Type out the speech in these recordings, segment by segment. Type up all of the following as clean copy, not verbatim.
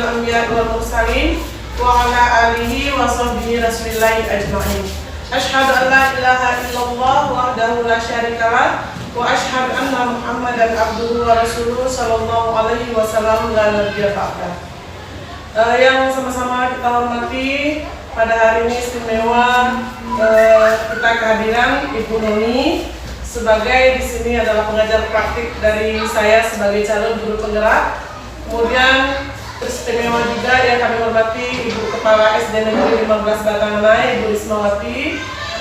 anbiya'i wal mursalin wa ala alihi wa sahbihi rasulillahi ajma'in. Asyhadu an la ilaha illallah wahdahu la syarikalah wa asyhadu anna Muhammadan abduhu wa rasuluhu sallallahu alaihi wasallam la nabiyya ba'dah. Yang sama-sama kita hormati, pada hari ini istimewa kita kehadiran Ibu Noni sebagai di sini adalah pengajar praktik dari saya sebagai calon guru penggerak. Kemudian istimewa juga yang kami hormati Ibu Kepala SD Negeri 15 Batanganai, Ibu Ismawati.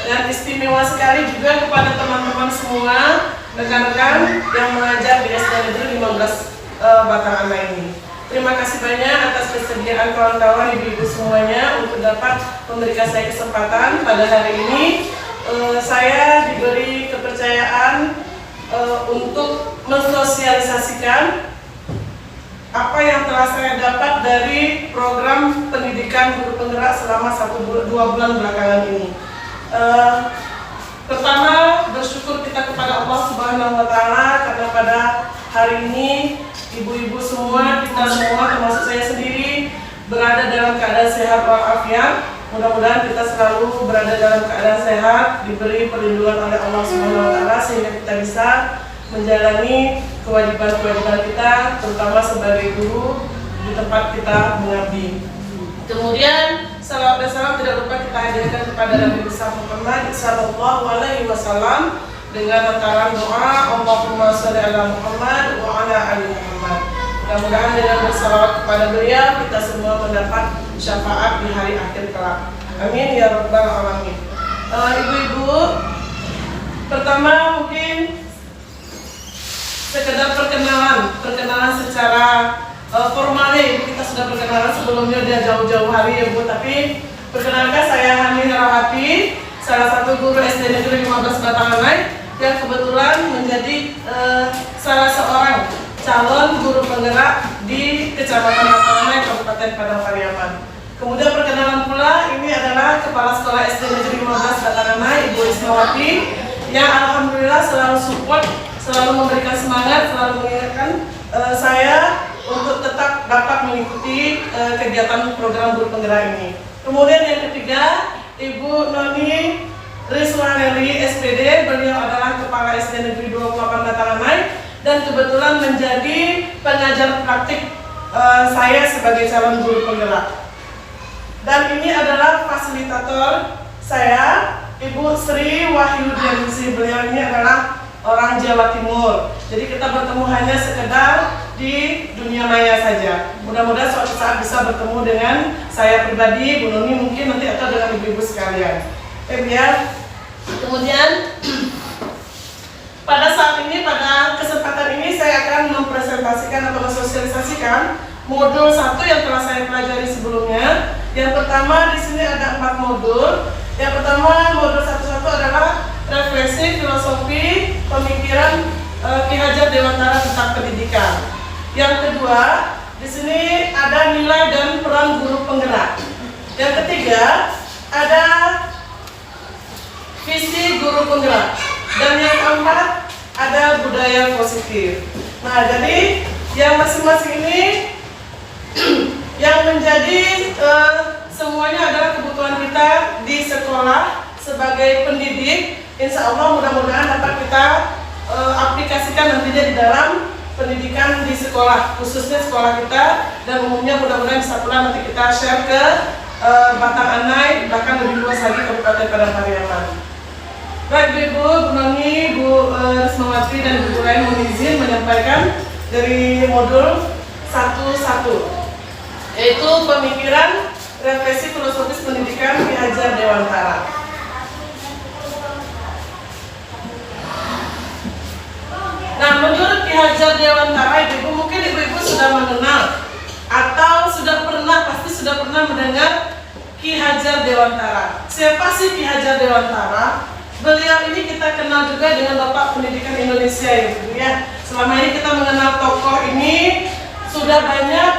Dan istimewa sekali juga kepada teman-teman semua, rekan-rekan yang mengajar di SD Negeri 15 Batanganai ini. Terima kasih banyak atas kesediaan kawan-kawan ibu-ibu semuanya untuk dapat memberikan saya kesempatan pada hari ini. Saya diberi kepercayaan untuk mensosialisasikan apa yang telah saya dapat dari program pendidikan guru penggerak selama 1-2 bulan belakangan ini. Pertama, bersyukur kita kepada Allah Subhanahu wa Ta'ala karena pada hari ini ibu-ibu semua, kita semua termasuk saya sendiri berada dalam keadaan sehat walafiat. Mudah-mudahan kita selalu berada dalam keadaan sehat, diberi perlindungan oleh Allah Subhanahu wa Ta'ala sehingga kita bisa menjalani kewajiban-kewajiban kita, terutama sebagai guru di tempat kita mengabdi. Kemudian salawat dan salam tidak lupa kita hadirkan kepada Nabi besar Muhammad sallallahu alaihi wasallam dengan lantaran doa Allahumma sholli ala Muhammad wa ala ali Muhammad. Mudah-mudahan dengan bersalawat kepada beliau kita semua mendapat syafaat di hari akhir kelak. Amin ya rabbal alamin. Ibu-ibu, pertama mungkin sekedar perkenalan secara formalnya. Kita sudah perkenalan sebelumnya dia jauh-jauh hari ya Bu, tapi perkenalkan saya Hani Herawati, salah satu guru SD Negeri 15 Batanganai yang kebetulan menjadi salah seorang calon guru penggerak di Kecamatan Batanganai, Kabupaten Padang Pariaman. Kemudian perkenalan pula, ini adalah Kepala Sekolah SD Negeri 15 Batanganai, Ibu Ismawati, yang alhamdulillah selalu support, selalu memberikan semangat, selalu mengingatkan saya untuk tetap dapat mengikuti kegiatan program guru penggerak ini. Kemudian yang ketiga, Ibu Noni Riswaneri SPD, beliau adalah Kepala SD Negeri 28 Batanganai dan kebetulan menjadi pengajar praktik saya sebagai calon guru penggerak. Dan ini adalah fasilitator saya, Ibu Sri Wahyudianisi. Beliau ini adalah orang Jawa Timur. Jadi kita bertemu hanya sekedar di dunia maya saja. Mudah-mudahan suatu saat bisa bertemu dengan saya pribadi, Bu Noni mungkin nanti, atau dengan ibu-ibu sekalian. Kemudian pada saat ini, pada kesempatan ini saya akan mempresentasikan atau mensosialisasikan modul 1 yang telah saya pelajari sebelumnya. Yang pertama, di sini ada 4 modul. Yang pertama, modul 1 adalah refleksi filosofi pemikiran Ki Hajar Dewantara tentang pendidikan. Yang kedua, di sini ada nilai dan peran guru penggerak. Yang ketiga, ada visi guru penggerak. Dan yang keempat, ada budaya positif. Nah, jadi yang masing-masing ini yang menjadi semuanya adalah kebutuhan kita di sekolah sebagai pendidik. Insya Allah mudah-mudahan dapat kita aplikasikan nantinya di dalam pendidikan di sekolah, khususnya sekolah kita, dan umumnya mudah-mudahan bisa pula nanti kita share ke Batanganai, bahkan lebih luas lagi Kabupaten Padang Pariaman. Baik Ibu, Bu Noni, Bu Rismawati dan Ibu lain mohon izin menyampaikan dari modul 1, yaitu pemikiran refleksi filosofis pendidikan Ki Hajar Dewantara. Nah, menurut Ki Hajar Dewantara, ibu mungkin ibu-ibu sudah mengenal atau pasti sudah pernah mendengar Ki Hajar Dewantara. Siapa sih Ki Hajar Dewantara? Beliau ini kita kenal juga dengan Bapak Pendidikan Indonesia ya Bu ya. Selama ini kita mengenal tokoh ini sudah banyak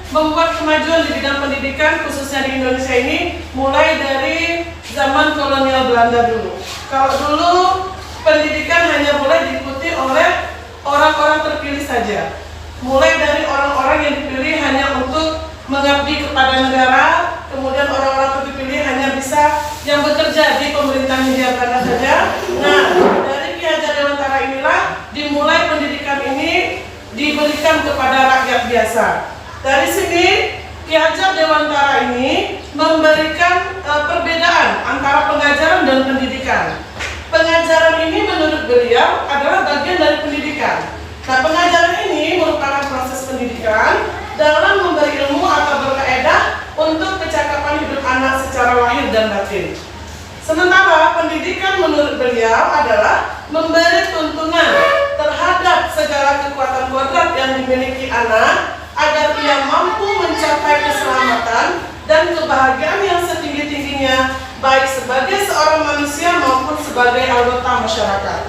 membuat kemajuan di bidang pendidikan khususnya di Indonesia ini, mulai dari zaman kolonial Belanda dulu. Kalau dulu pendidikan hanya boleh diikuti oleh orang-orang terpilih saja. mulai dari orang-orang yang dipilih hanya untuk mengabdi kepada negara, kemudian orang-orang itu dipilih hanya bisa yang bekerja di pemerintahan Hindia Belanda saja. Nah, dari Ki Hajar Dewantara inilah dimulai pendidikan ini diberikan kepada rakyat biasa. Dari sini Ki Hajar Dewantara ini memberikan perbedaan antara pengajaran dan pendidikan. Pengajaran ini menurut beliau adalah bagian dari pendidikan. Nah, pengajaran ini merupakan proses pendidikan dalam memberi ilmu atau berfaedah untuk kecakapan hidup anak secara lahir dan batin. Sementara pendidikan menurut beliau adalah memberi tuntunan terhadap segala kekuatan kodrat yang dimiliki anak agar ia mampu mencapai keselamatan dan kebahagiaan yang setinggi-tingginya, baik sebagai seorang manusia maupun sebagai anggota masyarakat.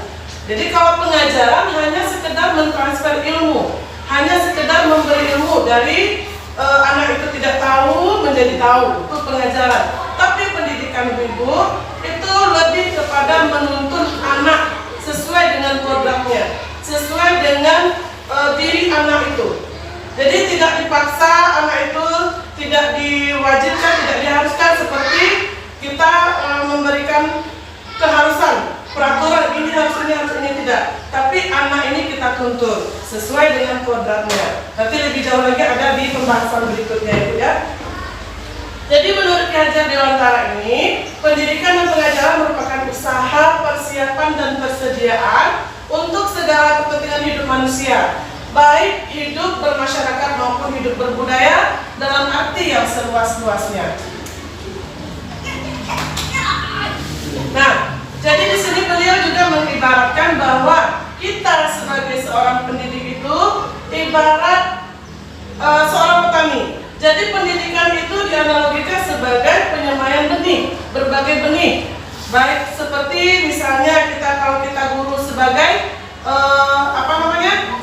Jadi kalau pengajaran hanya sekedar mentransfer ilmu, hanya sekedar memberi ilmu dari anak itu tidak tahu menjadi tahu, itu pengajaran. Tapi pendidikan ibu itu lebih kepada menuntun anak sesuai dengan kodratnya, sesuai dengan diri anak itu. Jadi tidak dipaksa anak itu, tidak diwajibkan, tidak diharuskan seperti kita memberikan keharusan, peraturan ini harus ini tidak. Tapi anak ini kita tuntun sesuai dengan kodratnya. Nanti lebih jauh lagi ada di pembahasan berikutnya itu ya. Jadi menurut Ki Hajar Dewantara ini, pendidikan dan pengajaran merupakan usaha, persiapan dan persediaan untuk segala kepentingan hidup manusia, baik hidup bermasyarakat maupun hidup berbudaya dalam arti yang seluas-luasnya. Nah, jadi di sini beliau juga mengibaratkan bahwa kita sebagai seorang pendidik itu ibarat seorang petani. Jadi pendidikan itu dianalogikan sebagai penyemaian benih, berbagai benih. Baik seperti misalnya kalau kita guru sebagai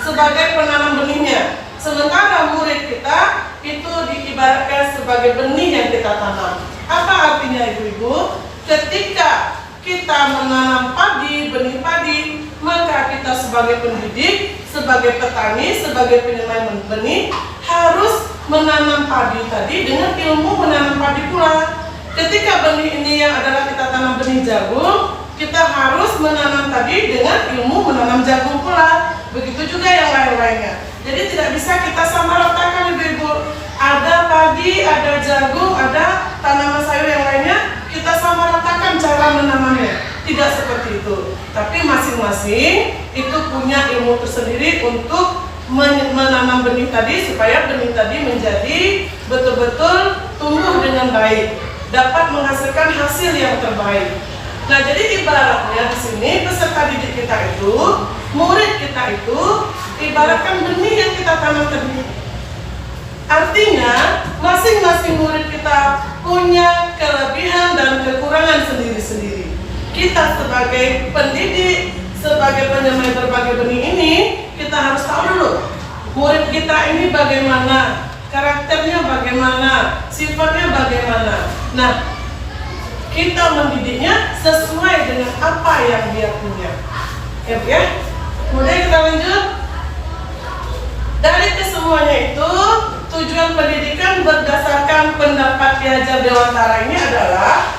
sebagai penanam benihnya. Sementara murid kita itu diibaratkan sebagai benih yang kita tanam. Apa artinya ibu-ibu? Ketika kita menanam padi, benih padi, maka kita sebagai pendidik, sebagai petani, sebagai penyemai benih harus menanam padi tadi dengan ilmu menanam padi pula. Ketika benih ini yang adalah kita tanam benih jagung, kita harus menanam tadi dengan ilmu menanam jagung pula. Begitu juga yang lain-lainnya. Jadi tidak bisa kita samaratakan ibu-ibu. Ada padi, ada jagung, ada tanaman sayur yang lainnya, kita samaratakan cara menanamnya. Tidak seperti itu. Tapi masing-masing itu punya ilmu tersendiri untuk menanam benih tadi supaya benih tadi menjadi betul-betul tumbuh dengan baik, dapat menghasilkan hasil yang terbaik. Nah, jadi ibaratnya di sini peserta didik kita itu, murid kita itu ibaratkan benih yang kita tanam tadi. Artinya masing-masing murid kita punya kelebihan dan kekurangan sendiri-sendiri. Kita sebagai pendidik, sebagai penyemai berbagai benih ini, kita harus tahu dulu murid kita ini bagaimana, karakternya bagaimana, sifatnya bagaimana. Nah, kita mendidiknya sesuai dengan apa yang dia punya. Ya. Kemudian kita lanjut. Dari kesemuanya itu, tujuan pendidikan berdasarkan pendapat Ki Hajar Dewantara ini adalah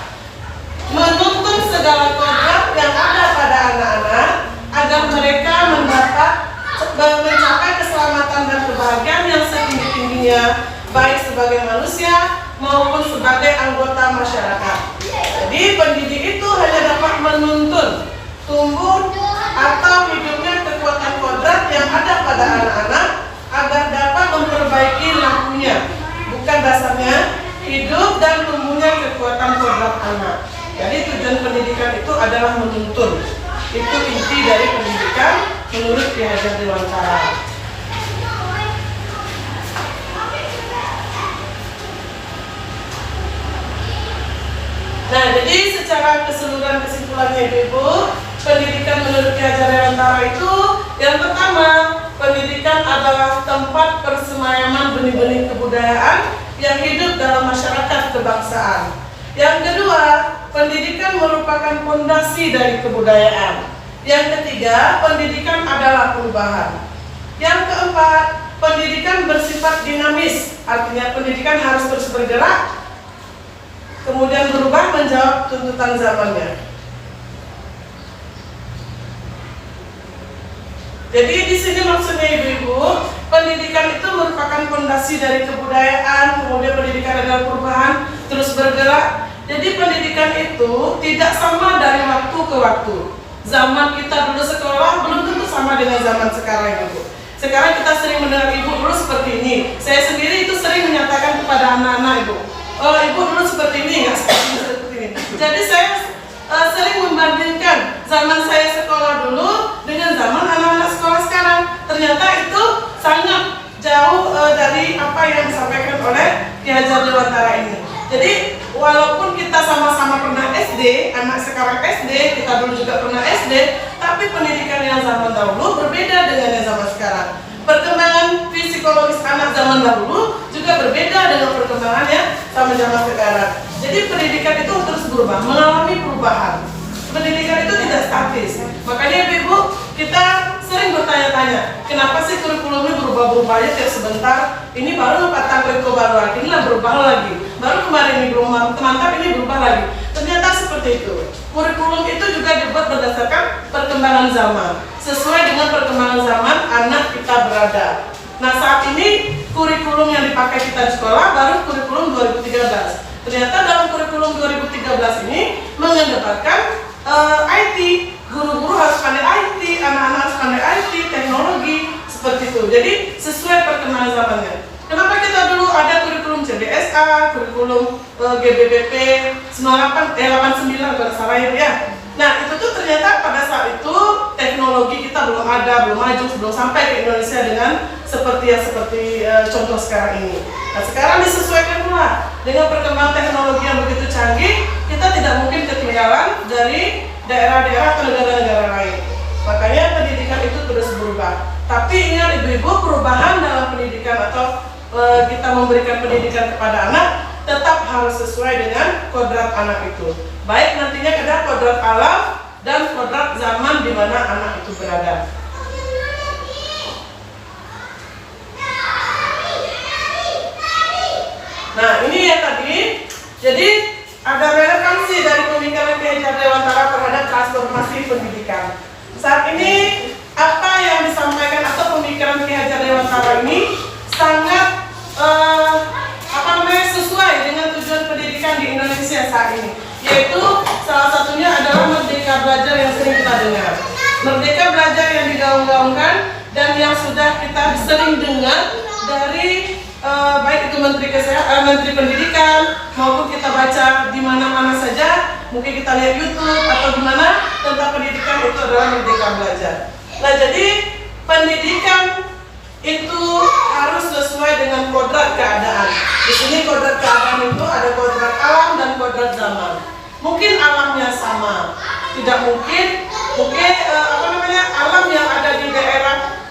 menuntun segala kodrat yang ada pada anak-anak agar mereka mencapai keselamatan dan kebahagiaan yang setinggi-tingginya, baik sebagai manusia maupun sebagai anggota masyarakat. Jadi pendidik itu hanya dapat menuntun tumbuh atau hidupnya kekuatan kodrat yang ada pada anak-anak agar dapat memperbaiki lakunya, bukan dasarnya hidup dan tumbuhnya kekuatan kodrat anak. Jadi tujuan pendidikan itu adalah menuntun. Itu inti dari pendidikan menurut Ki Hajar Dewantara. Nah, jadi secara keseluruhan kesimpulannya ibu-ibu, pendidikan menurut Ki Hajar Dewantara itu yang pertama, pendidikan adalah tempat persemayaman benih-benih kebudayaan yang hidup dalam masyarakat kebangsaan. Yang kedua, pendidikan merupakan fondasi dari kebudayaan. Yang ketiga, pendidikan adalah perubahan. Yang keempat, keempat, pendidikan bersifat dinamis, artinya pendidikan harus terus bergerak, kemudian berubah menjawab tuntutan zamannya. Jadi di sini maksudnya ibu-ibu, pendidikan itu merupakan fondasi dari kebudayaan, kemudian pendidikan adalah perubahan, terus bergerak. Jadi pendidikan itu tidak sama dari waktu ke waktu. Zaman kita dulu sekolah belum tentu sama dengan zaman sekarang ibu. Sekarang kita sering mendengar ibu dulu seperti ini. Saya sendiri itu sering menyatakan kepada anak-anak ibu, oh ibu dulu seperti ini, nggak seperti ini. Jadi saya sering membandingkan zaman saya sekolah dulu dengan zaman anak-anak sekolah sekarang. Ternyata itu sangat jauh dari apa yang disampaikan oleh Ki Hajar Dewantara ini. Jadi walaupun kita sama-sama pernah SD, anak sekarang SD, kita dulu juga pernah SD, tapi pendidikan yang zaman dahulu berbeda dengan yang zaman sekarang. Perkembangan psikologis anak zaman dahulu juga berbeda dengan perkembangan yang sama zaman sekarang. Jadi pendidikan itu terus berubah, mengalami perubahan. Pendidikan itu tidak statis. Makanya ibu-ibu, kita sering bertanya-tanya, kenapa sih kurikulumnya berubah-berubah aja tiap sebentar? Ini baru patang kuriko baru lagi, inilah berubah lagi. Baru kemarin ini belum mantap, ini berubah lagi. Ternyata seperti itu. Kurikulum itu juga dibuat berdasarkan perkembangan zaman, sesuai dengan perkembangan zaman anak kita berada. Nah saat ini kurikulum yang dipakai kita di sekolah baru kurikulum 2013. Ternyata dalam kurikulum 2013 ini mengedepankan IT, guru-guru harus pandai IT, anak-anak harus pandai IT, teknologi, seperti itu. Jadi sesuai perkembangan zamannya. Kenapa kita dulu ada kurikulum CBSA, kurikulum GBBP 89 kalau salah ya. Nah itu tuh ternyata pada saat itu teknologi kita belum ada, belum maju, belum sampai ke Indonesia dengan seperti contoh sekarang ini. Nah sekarang disesuaikan pula dengan perkembangan teknologi yang begitu canggih, kita tidak mungkin ketinggalan dari daerah-daerah atau negara-negara lain. Makanya pendidikan itu terus berubah. Tapi ingat ibu-ibu, perubahan dalam pendidikan atau kita memberikan pendidikan kepada anak tetap harus sesuai dengan kodrat anak itu. Baik nantinya ada kodrat alam dan kodrat zaman di mana anak itu berada. Nah ini ya tadi. Jadi ada relevansi dari pemikiran Ki Hajar Dewantara terhadap transformasi pendidikan. Saat ini apa yang disampaikan atau pemikiran Ki Hajar Dewantara ini sangat sesuai dengan tujuan pendidikan di Indonesia saat ini, yaitu salah satunya adalah Merdeka Belajar yang sering kita dengar. Merdeka Belajar yang digaung-gaungkan dan yang sudah kita sering dengar dari baik itu Menteri Pendidikan maupun kita baca di mana-mana saja, mungkin kita lihat YouTube atau di mana tentang pendidikan itu adalah Merdeka Belajar. Nah jadi pendidikan itu harus sesuai dengan kodrat keadaan. Di sini kodrat keadaan itu ada kodrat alam dan kodrat zaman. Mungkin alamnya sama, tidak mungkin alam yang ada di daerah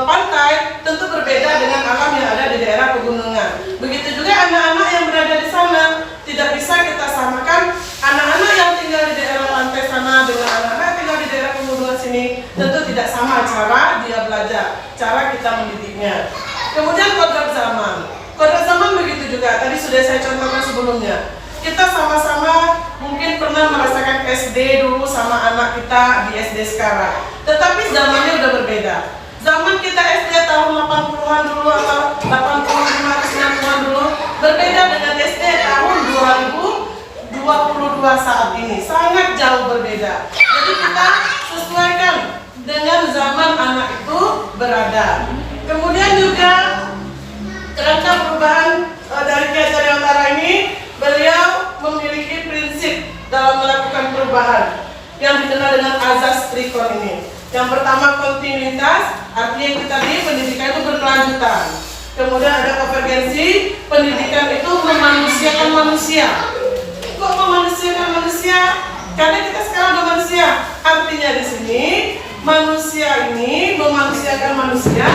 pantai tentu berbeda dengan alam yang ada di daerah pegunungan. Begitu juga anak-anak yang berada di sana, tidak bisa kita samakan anak-anak yang tinggal di daerah pantai sana dengan anak-anak yang tinggal di daerah pegunungan sini. Tentu tidak sama cara dia belajar, cara kita mendidiknya. Kemudian kodrat zaman. Kodrat zaman begitu juga, tadi sudah saya contohkan sebelumnya. Kita sama-sama mungkin pernah merasakan SD dulu sama anak kita di SD sekarang. Tetapi zamannya udah berbeda. Zaman kita SD tahun 80-an dulu atau 85-90-an dulu berbeda dengan SD tahun 2022 saat ini. Sangat jauh berbeda. Jadi kita sesuaikan dengan zaman anak itu berada. Kemudian juga kerangka perubahan dari Ki Hajar Dewantara ini, beliau memiliki prinsip dalam melakukan perubahan yang dikenal dengan azas trikon ini. Yang pertama kontinuitas, artinya kita tadi pendidikan itu berkelanjutan. Kemudian ada konvergensi, pendidikan itu memanusiakan manusia. Kok memanusiakan manusia? Karena kita sekarang udah manusia. Artinya di sini manusia ini memanusiakan manusia.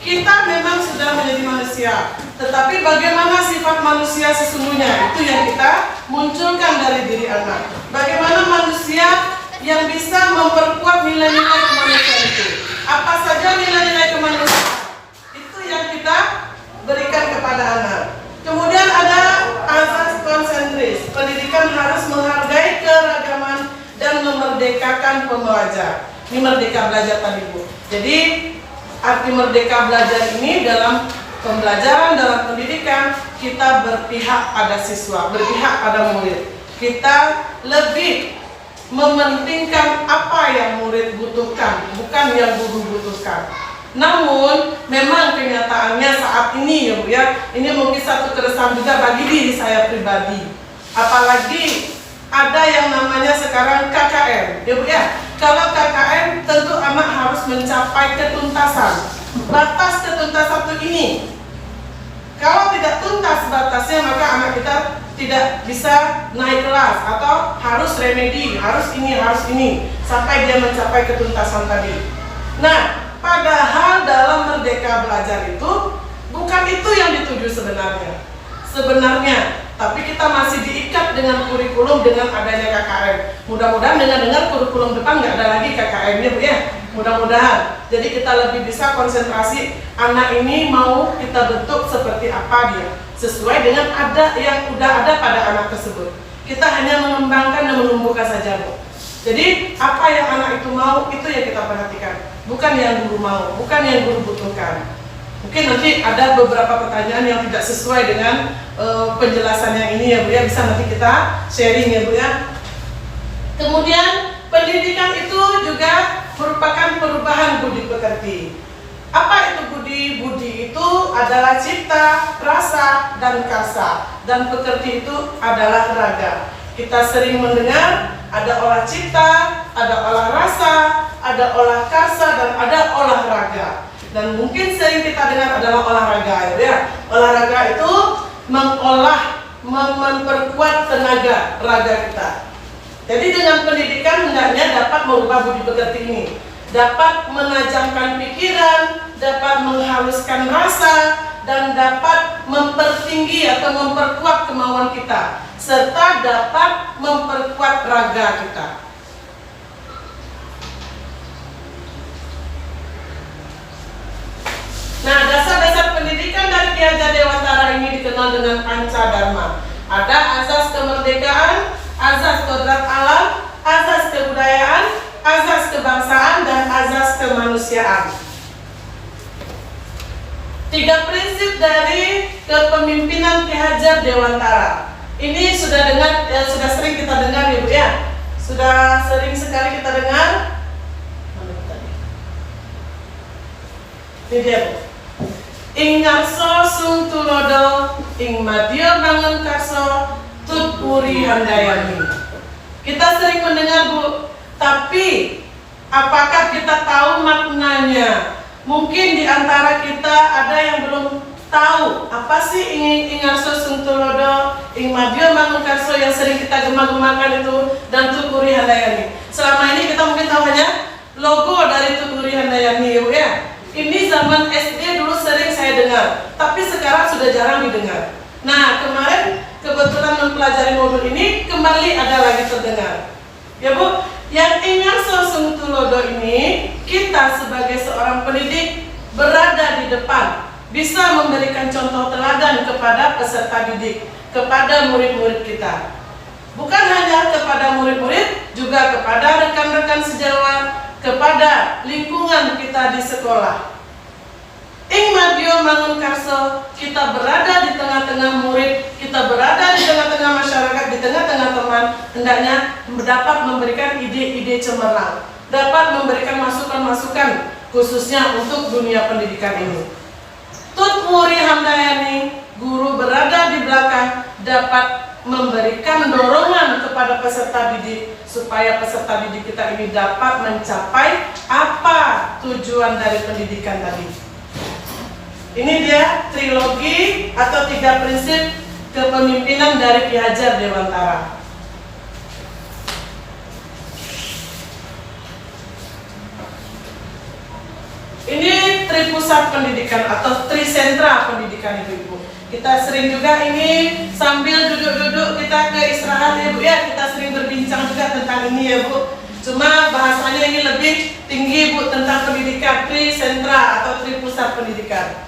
Kita memang sudah menjadi manusia, tetapi bagaimana sifat manusia sesungguhnya itu yang kita munculkan dari diri anak. Bagaimana manusia yang bisa memperkuat nilai-nilai kemanusiaan itu? Apa saja nilai-nilai kemanusiaan Ini merdeka belajar tadi Bu. Jadi arti merdeka belajar ini dalam pembelajaran, dalam pendidikan, kita berpihak pada siswa, berpihak pada murid. Kita lebih mementingkan apa yang murid butuhkan, bukan yang guru butuhkan. Namun, memang kenyataannya saat ini ya Bu ya, ini mungkin satu keresahan juga bagi diri saya pribadi. Apalagi ada yang namanya sekarang KKN, ya Bu ya. Kalau KKN tentu anak harus mencapai ketuntasan. Batas ketuntasan ini, kalau tidak tuntas batasnya, maka anak kita tidak bisa naik kelas atau harus remedi, harus ini, sampai dia mencapai ketuntasan tadi. Nah, padahal dalam merdeka belajar itu bukan itu yang dituju sebenarnya, tapi kita masih diikat dengan kurikulum dengan adanya KKN. Mudah-mudahan dengan kurikulum depan nggak ada lagi KKN-nya Bu ya. Mudah-mudahan. Jadi kita lebih bisa konsentrasi anak ini mau kita bentuk seperti apa dia, sesuai dengan yang udah ada pada anak tersebut. Kita hanya mengembangkan dan menumbuhkan saja Bu. Jadi apa yang anak itu mau, itu yang kita perhatikan, bukan yang guru mau, bukan yang guru butuhkan. Mungkin nanti ada beberapa pertanyaan yang tidak sesuai dengan penjelasan yang ini ya Bu ya, bisa nanti kita sharing ya Bu ya. Kemudian pendidikan itu juga merupakan perubahan budi pekerti. Apa itu budi? Budi itu adalah cipta, rasa, dan karsa. Dan pekerti itu adalah raga. Kita sering mendengar ada olah cipta, ada olah rasa, ada olah karsa, dan ada olahraga. Dan mungkin sering kita dengar adalah olahraga ya. Olahraga itu memperkuat tenaga raga kita. Jadi dengan pendidikan hendaknya dapat merubah budi pekerti ini, dapat menajamkan pikiran, dapat menghaluskan rasa, dan dapat mempertinggi atau memperkuat kemauan kita, serta dapat memperkuat raga kita. Nah, dasar-dasar pendidikan dari Ki Hajar Dewantara ini dikenal dengan Pancadharma. Ada azas kemerdekaan, azas kodrat alam, azas kebudayaan, azas kebangsaan, dan azas kemanusiaan. 3 prinsip dari kepemimpinan Ki Hajar Dewantara. Ini sudah sering kita dengar ya Bu ya. Sudah sering sekali kita dengar. Ini dia Bu. Ing ngarso sung tulodo, ing madya bangun karso, tut puri handayani. Kita sering mendengar Bu, tapi apakah kita tahu maknanya? Mungkin di antara kita ada yang belum tahu apa sih ing ngarso sung tulodo, ing madya bangun karso yang sering kita gemar-gemarkan itu, dan tut puri handayani. Selama ini kita mungkin tahu hanya logo dari tut puri handayani ya Bu ya. Ini zaman SD dulu sering saya dengar, tapi sekarang sudah jarang didengar. Nah, kemarin kebetulan mempelajari modul ini, kembali ada lagi terdengar. Ya Bu, yang ingat sosung tulodo ini, kita sebagai seorang pendidik berada di depan, bisa memberikan contoh teladan kepada peserta didik, kepada murid-murid kita. Bukan hanya kepada murid-murid, juga kepada rekan-rekan sejawat, kepada lingkungan kita di sekolah. Ing madya mangun karso, kita berada di tengah-tengah murid, kita berada di tengah-tengah masyarakat, di tengah-tengah teman, hendaknya dapat memberikan ide-ide cemerlang, dapat memberikan masukan-masukan khususnya untuk dunia pendidikan ini. Tut muri handayani, guru berada di belakang, dapat memberikan dorongan kepada peserta didik supaya peserta didik kita ini dapat mencapai apa tujuan dari pendidikan tadi. Ini dia trilogi atau 3 prinsip kepemimpinan dari Ki Hajar Dewantara. Ini tripusat pendidikan atau trisentra pendidikan Ibu-ibu. Kita sering juga ini sambil duduk-duduk kita ke istirahat ya Bu ya, kita sering berbincang juga tentang ini ya Bu. Cuma bahasanya ini lebih tinggi Bu tentang pendidikan trisentra atau tripusat pendidikan.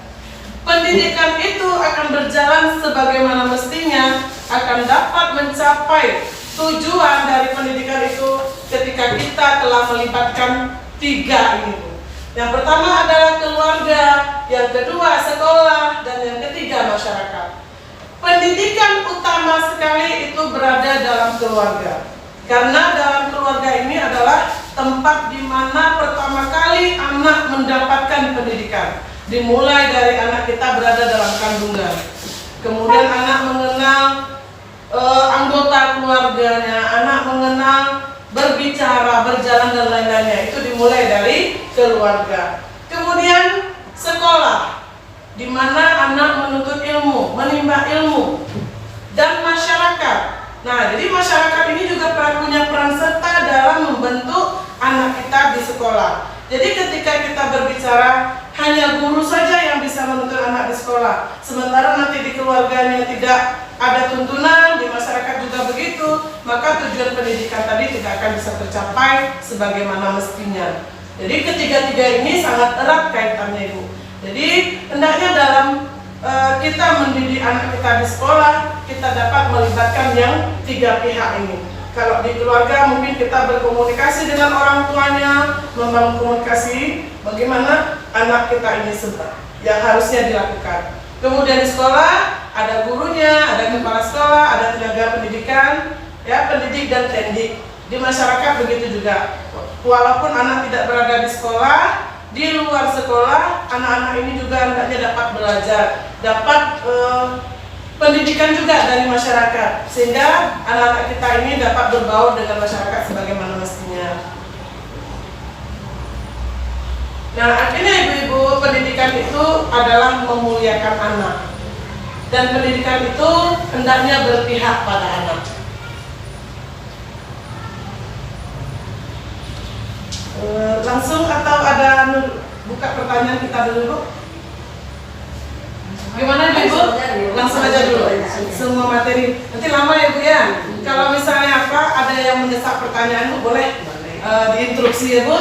Pendidikan itu akan berjalan sebagaimana mestinya, akan dapat mencapai tujuan dari pendidikan itu ketika kita telah melibatkan tiga ini Bu. Yang pertama adalah keluarga, yang kedua sekolah, dan yang ketiga masyarakat. Pendidikan utama sekali itu berada dalam keluarga. Karena dalam keluarga ini adalah tempat di mana pertama kali anak mendapatkan pendidikan. Dimulai dari anak kita berada dalam kandungan. Kemudian anak mengenal anggota keluarganya, anak mengenal berbicara, berjalan dan lain-lainnya. Itu dimulai dari keluarga. Kemudian sekolah, di mana anak menuntut ilmu, menimba ilmu, dan masyarakat. Nah, jadi masyarakat ini juga punya peran serta dalam membentuk anak kita di sekolah. Jadi ketika kita berbicara, hanya guru saja yang bisa menuntut anak di sekolah. Sementara nanti di keluarganya tidak ada tuntunan, di masyarakat juga begitu, maka tujuan pendidikan tadi tidak akan bisa tercapai sebagaimana mestinya. Jadi ketiga-tiga ini sangat erat kaitannya Ibu. Jadi hendaknya dalam kita mendidik anak kita di sekolah, kita dapat melibatkan yang tiga pihak ini. Kalau di keluarga mungkin kita berkomunikasi dengan orang tuanya, membangun komunikasi bagaimana anak kita ini yang harusnya dilakukan. Kemudian di sekolah ada gurunya, ada kepala sekolah, ada tenaga pendidikan, ya pendidik dan tendik. Di masyarakat begitu juga. Walaupun anak tidak berada di sekolah, di luar sekolah, anak-anak ini juga hendaknya dapat belajar, dapat pendidikan juga dari masyarakat, sehingga anak-anak kita ini dapat berbaur dengan masyarakat sebagaimana mestinya. Nah, akhirnya ibu-ibu, pendidikan itu adalah memuliakan anak, dan pendidikan itu hendaknya berpihak pada anak. Langsung atau ada buka pertanyaan kita dulu, Bu? Gimana Ibu? Langsung aja dulu semua materi. Nanti lama ya Bu ya. Kalau misalnya ada yang mendesak pertanyaan Bu, boleh diinstruksi ya Bu.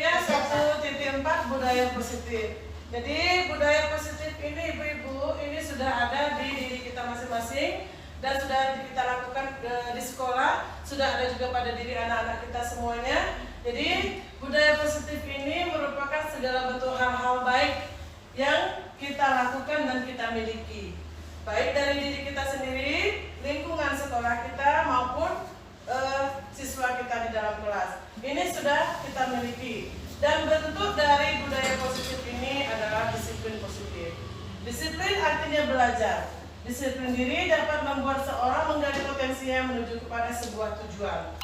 Ya 1.4 budaya positif. Jadi budaya positif ini ibu-ibu ini sudah ada di diri kita masing-masing dan sudah kita lakukan di sekolah, sudah ada juga pada diri anak-anak kita semuanya. Jadi budaya positif ini merupakan segala bentuk hal-hal baik yang kita lakukan dan kita miliki, baik dari diri kita sendiri, lingkungan sekolah kita maupun siswa kita di dalam kelas. Ini sudah kita miliki. Dan bentuk dari budaya positif ini adalah disiplin positif. Disiplin artinya belajar. Disiplin diri dapat membuat seorang menggali potensinya menuju kepada sebuah tujuan.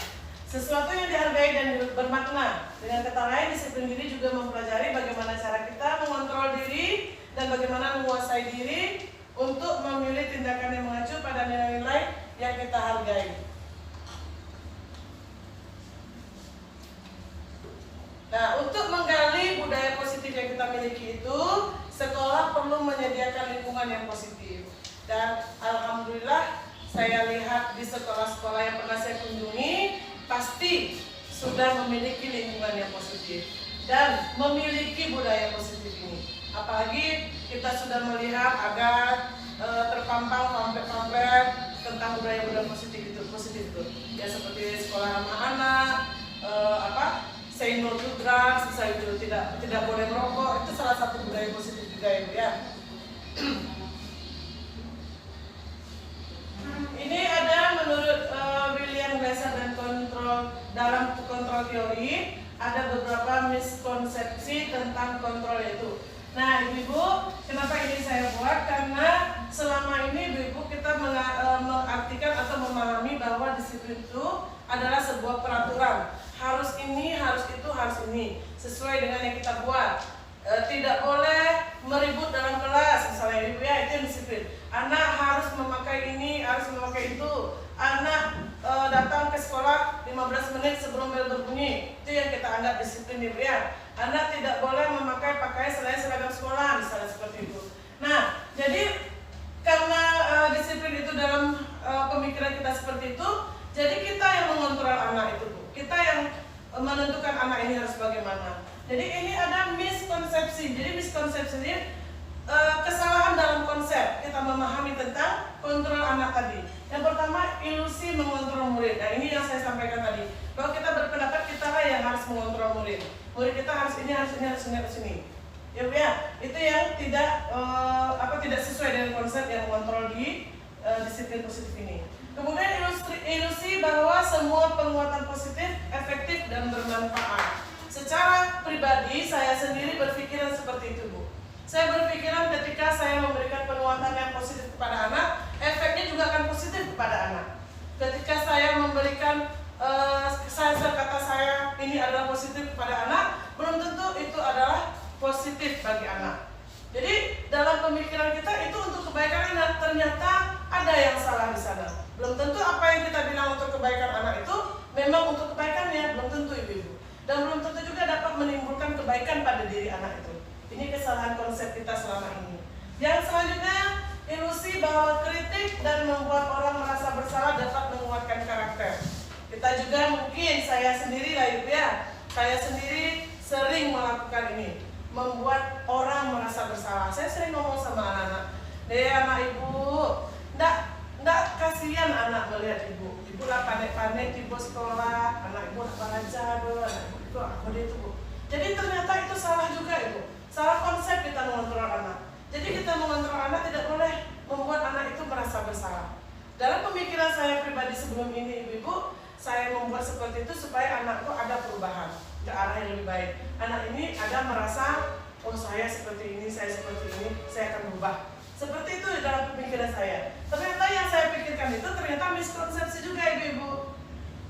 Sesuatu yang dihargai dan bermakna. Dengan kata lain, disiplin diri juga mempelajari bagaimana cara kita mengontrol diri dan bagaimana menguasai diri untuk memilih tindakan yang mengacu pada nilai-nilai yang kita hargai. Nah, untuk menggali budaya positif yang kita miliki itu, sekolah perlu menyediakan lingkungan yang positif. Dan alhamdulillah, saya lihat di sekolah-sekolah yang pernah saya kunjungi, pasti sudah memiliki lingkungan yang positif dan memiliki budaya positif ini. Apalagi kita sudah melihat ada terpampang pamflet-pamflet tentang budaya-budaya positif itu, ya seperti sekolah ramah anak, say no to drugs, misalnya itu tidak boleh merokok, itu salah satu budaya positif juga ya. Ini ada menurut William Glasser dan dalam kontrol teori ada beberapa miskonsepsi tentang kontrol itu. Nah, ibu-ibu, kenapa ini saya buat? Karena selama ini ibu-ibu kita mengartikan atau memahami bahwa disiplin itu adalah sebuah peraturan. Harus ini, harus itu, harus ini, sesuai dengan yang kita buat. Tidak boleh meribut dalam kelas, misalnya ibu ya, itu yang disiplin. Anak harus memakai ini, harus memakai itu. Anak datang ke sekolah 15 menit sebelum bel berbunyi, itu yang kita anggap disiplin ibu ya. Anak tidak boleh memakai pakaian selain seragam sekolah, misalnya seperti itu. Nah, jadi karena disiplin itu dalam pemikiran kita seperti itu, jadi kita yang mengontrol anak itu, Bu. Kita yang menentukan anak ini harus bagaimana. Jadi ini ada miskonsepsi. Jadi miskonsepsinya kesalahan dalam konsep kita memahami tentang kontrol anak tadi. Yang pertama, ilusi mengontrol murid. Nah, ini yang saya sampaikan tadi, bahwa kita berpendapat kita lah yang harus mengontrol murid. Murid kita harus ini, harus ini, harus ini, harus ini. Ya, itu yang tidak sesuai dengan konsep yang mengontrol di disiplin positif ini. Kemudian ilusi bahwa semua penguatan positif efektif dan bermanfaat. Secara pribadi saya sendiri berpikiran seperti itu, Bu. Saya berpikiran ketika saya memberikan penguatan yang positif kepada anak, efeknya juga akan positif kepada anak. Ketika saya memberikan kata saya ini adalah positif kepada anak, belum tentu itu adalah positif bagi anak. Jadi dalam pemikiran kita itu untuk kebaikan anak, ternyata ada yang salah di sana. Belum tentu apa yang kita bilang untuk kebaikan anak itu memang untuk kebaikannya, belum tentu ibu-ibu. Dan belum tentu juga dapat menimbulkan kebaikan pada diri anak itu. Ini kesalahan konsep kita selama ini. Yang selanjutnya, ilusi bahwa kritik dan membuat orang merasa bersalah dapat menguatkan karakter. Kita juga mungkin, saya sendiri lah ibu ya, saya sendiri sering melakukan ini, membuat orang merasa bersalah. Saya sering ngomong sama anak-anak, anak ibu, ndak kasihan anak melihat ibu. Ibu lah panik-panik di pos sekolah, anak ibu nak belajar, anak ibu itu apa dia itu, Bu. Jadi ternyata itu salah juga ibu. Salah konsep kita mengontrol anak. Jadi kita mengontrol anak tidak boleh membuat anak itu merasa bersalah. Dalam pemikiran saya pribadi sebelum ini ibu-ibu, saya membuat seperti itu supaya anakku ada perubahan ke arah yang lebih baik. Anak ini ada merasa, oh saya seperti ini, saya seperti ini, saya akan berubah. Seperti itu dalam pemikiran saya. Ternyata yang saya pikirkan itu ternyata miskonsepsi juga ibu-ibu.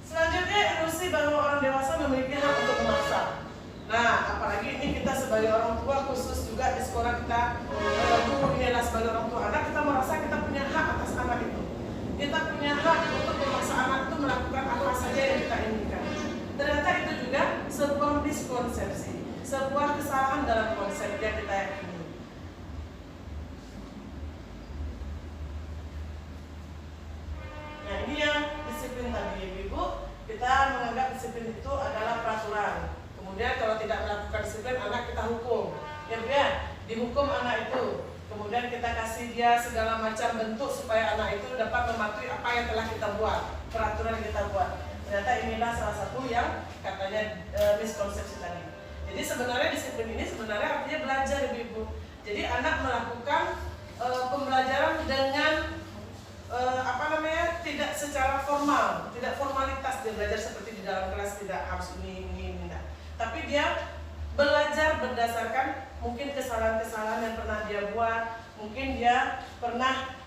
Selanjutnya, ilusi bahwa orang dewasa memiliki hak untuk memaksa. Nah, apalagi ini kita sebagai orang tua, khusus juga di sekolah kita, guru ini adalah sebagai orang tua anak, kita merasa kita punya hak atas anak itu. Kita punya hak untuk memaksa anak itu melakukan apa saja yang kita inginkan. Ternyata itu juga sebuah miskonsepsi, sebuah kesalahan dalam konsep yang kita yakini. Nah, ini yang disiplin tadi, ibu. Kita menganggap disiplin itu adalah peraturan. Kemudian kalau tidak melakukan disiplin, anak kita hukum. Ya, dihukum anak itu. Kemudian kita kasih dia segala macam bentuk supaya anak itu dapat mematuhi apa yang telah kita buat, peraturan yang kita buat. Ternyata inilah salah satu yang katanya miskonsepsi tadi. Jadi sebenarnya disiplin ini sebenarnya artinya belajar, ibu. Jadi anak melakukan pembelajaran dengan tidak secara formal, tidak formalitas dia belajar seperti di dalam kelas, tidak harus ini. Tapi dia belajar berdasarkan mungkin kesalahan-kesalahan yang pernah dia buat, mungkin dia pernah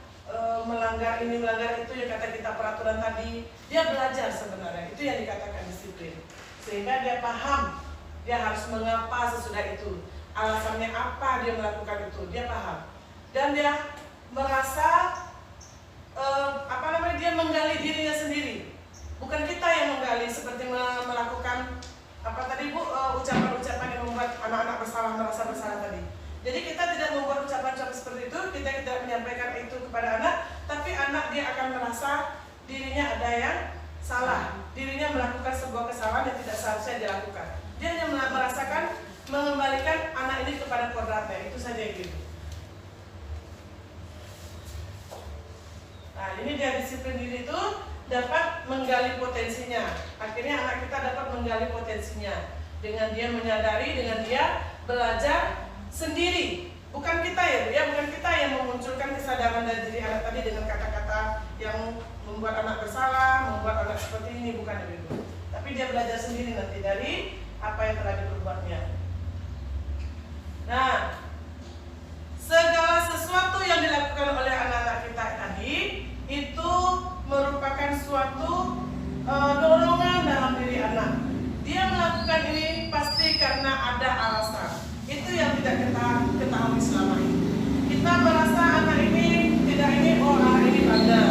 melanggar ini, melanggar itu, yang kata kita peraturan tadi. Dia belajar sebenarnya, itu yang dikatakan disiplin. Sehingga dia paham, dia harus mengapa sesudah itu, alasannya apa dia melakukan itu, dia paham. Dan dia merasa dia menggali dirinya sendiri. Bukan kita yang menggali seperti melakukan ucapan-ucapan yang membuat anak-anak merasa bersalah tadi. Jadi kita tidak membuat ucapan-ucapan seperti itu, kita tidak menyampaikan itu kepada anak, tapi anak dia akan merasa dirinya ada yang salah, dirinya melakukan sebuah kesalahan yang tidak seharusnya dilakukan. Dia hanya merasakan mengembalikan anak ini kepada kodratnya, itu saja itu. Nah, ini dia disiplin diri itu dapat menggali potensinya. Akhirnya anak kita dapat menggali potensinya dengan dia menyadari, dengan dia belajar sendiri. Bukan kita bukan kita yang memunculkan kesadaran dari diri anak tadi dengan kata-kata yang membuat anak bersalah, membuat anak seperti ini, bukan itu. Tapi dia belajar sendiri nanti dari apa yang telah diperbuatnya. Nah, segala sesuatu yang dilakukan oleh anak-anak kita tadi itu merupakan suatu dorongan dalam diri anak. Dia melakukan ini pasti karena ada alasan. Itu yang tidak kita ketahui selama ini. Kita merasa anak ini tidak ini, anak ini bandel.